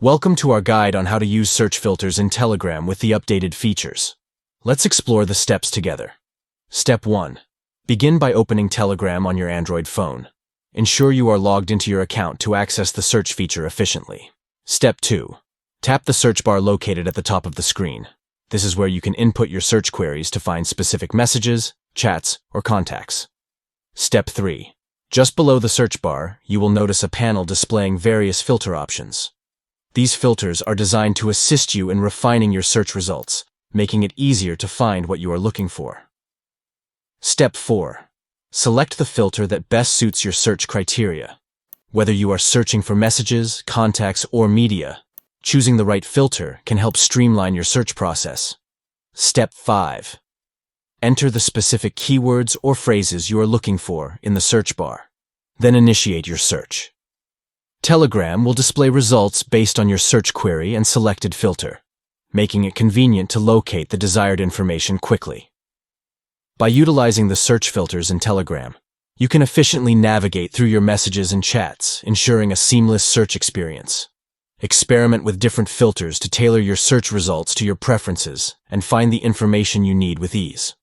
Welcome to our guide on how to use search filters in Telegram with the updated features. Let's explore the steps together. Step 1. Begin by opening Telegram on your Android phone. Ensure you are logged into your account to access the search feature efficiently. Step 2. Tap the search bar located at the top of the screen. This is where you can input your search queries to find specific messages, chats, or contacts. Step 3. Just below the search bar, you will notice a panel displaying various filter options. These filters are designed to assist you in refining your search results, making it easier to find what you are looking for. Step 4. Select the filter that best suits your search criteria. Whether you are searching for messages, contacts, or media, choosing the right filter can help streamline your search process. Step 5. Enter the specific keywords or phrases you are looking for in the search bar. Then initiate your search. Telegram will display results based on your search query and selected filter, making it convenient to locate the desired information quickly. By utilizing the search filters in Telegram, you can efficiently navigate through your messages and chats, ensuring a seamless search experience. Experiment with different filters to tailor your search results to your preferences and find the information you need with ease.